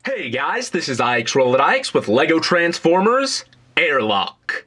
Hey guys, this is IXRollOutIX with LEGO Transformers Airlock.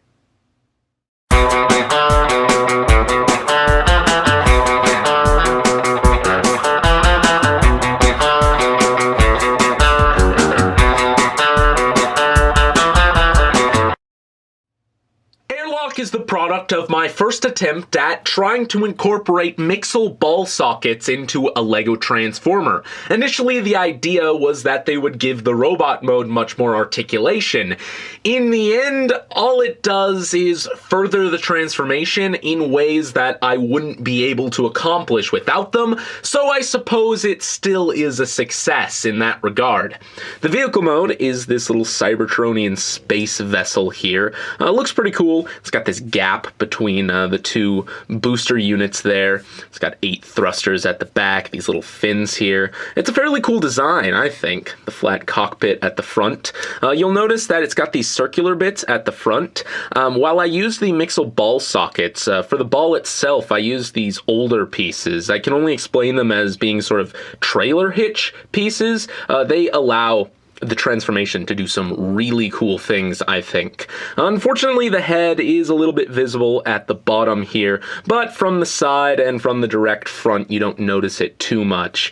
Airlock is the product of my first attempt at trying to incorporate Mixel ball sockets into a LEGO Transformer. Initially, the idea was that they would give the robot mode much more articulation. In the end, all it does is further the transformation in ways that I wouldn't be able to accomplish without them, so I suppose it still is a success in that regard. The vehicle mode is this little Cybertronian space vessel here. Looks pretty cool. It's got this gap between the two booster units there. It's got 8 thrusters at the back, these little fins here. It's a fairly cool design, I think. The flat cockpit at the front. You'll notice that it's got these circular bits at the front. While I use the Mixel ball sockets, for the ball itself, I use these older pieces. I can only explain them as being sort of trailer hitch pieces. They allow the transformation to do some really cool things, I think. Unfortunately, the head is a little bit visible at the bottom here, but from the side and from the direct front, you don't notice it too much.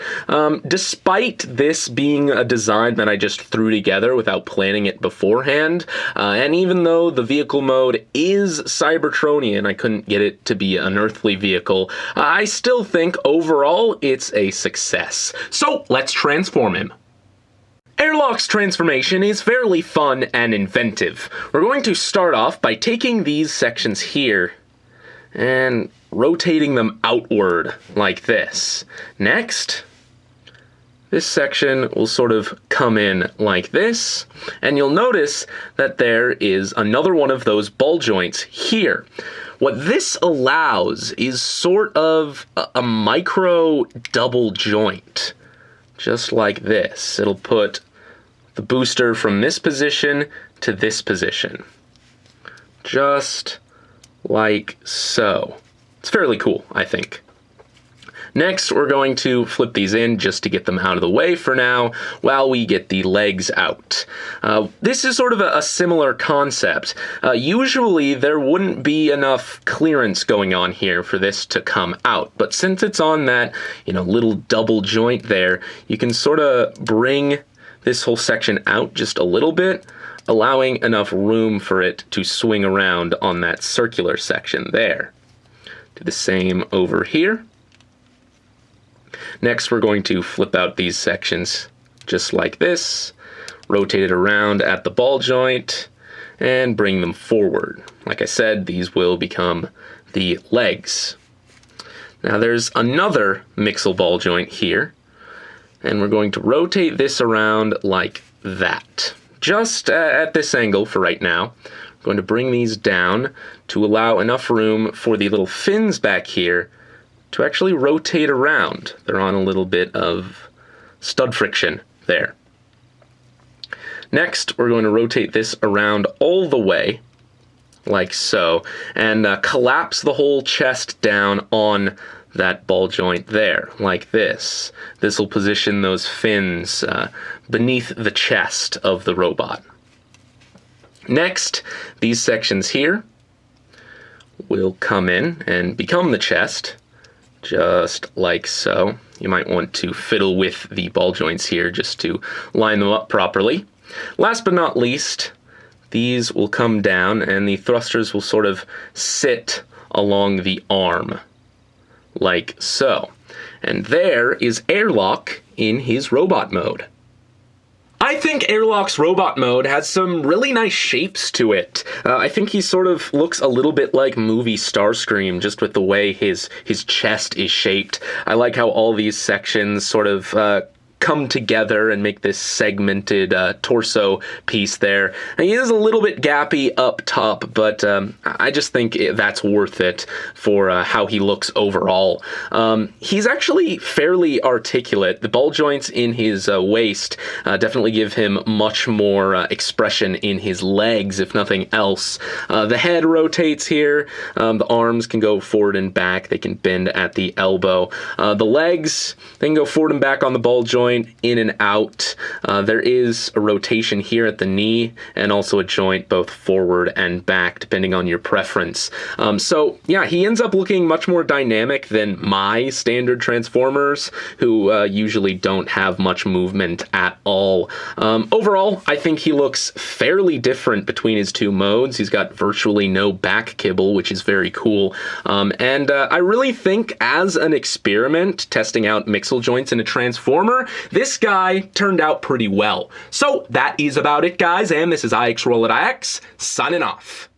Despite this being a design that I just threw together without planning it beforehand, and even though the vehicle mode is Cybertronian, I couldn't get it to be an earthly vehicle, I still think overall it's a success. So let's transform him. Airlock's transformation is fairly fun and inventive. We're going to start off by taking these sections here and rotating them outward like this. Next, this section will sort of come in like this, and you'll notice that there is another one of those ball joints here. What this allows is sort of a micro double joint. Just like this. It'll put the booster from this position to this position. Just like so. It's fairly cool, I think. Next, we're going to flip these in just to get them out of the way for now, while we get the legs out. This is sort of a similar concept. Usually, there wouldn't be enough clearance going on here for this to come out, but since it's on that, little double joint there, you can sort of bring this whole section out just a little bit, allowing enough room for it to swing around on that circular section there. Do the same over here. Next, we're going to flip out these sections just like this, rotate it around at the ball joint, and bring them forward. Like I said, these will become the legs. Now there's another Mixel ball joint here, and we're going to rotate this around like that. Just at this angle for right now. I'm going to bring these down to allow enough room for the little fins back here to actually rotate around. They're on a little bit of stud friction there. Next, we're going to rotate this around all the way, like so, and collapse the whole chest down on that ball joint there, like this. This will position those fins beneath the chest of the robot. Next, these sections here will come in and become the chest, just like so. You might want to fiddle with the ball joints here just to line them up properly. Last but not least, these will come down and the thrusters will sort of sit along the arm, like so. And there is Airlock in his robot mode. I think Airlock's robot mode has some really nice shapes to it. I think he sort of looks a little bit like movie Starscream, just with the way his chest is shaped. I like how all these sections sort of come together and make this segmented torso piece there. And he is a little bit gappy up top, but I just think that's worth it for how he looks overall. He's actually fairly articulate. The ball joints in his waist definitely give him much more expression in his legs, if nothing else. The head rotates here. The arms can go forward and back. They can bend at the elbow. The legs, they can go forward and back on the ball joint. joint in and out. There is a rotation here at the knee and also a joint both forward and back, depending on your preference. So yeah, he ends up looking much more dynamic than my standard Transformers, who usually don't have much movement at all. Overall, I think he looks fairly different between his two modes. He's got virtually no back kibble, which is very cool. And I really think as an experiment testing out mixel joints in a Transformer, this guy turned out pretty well. So that is about it, guys, and this is IXRollOutIX signing off.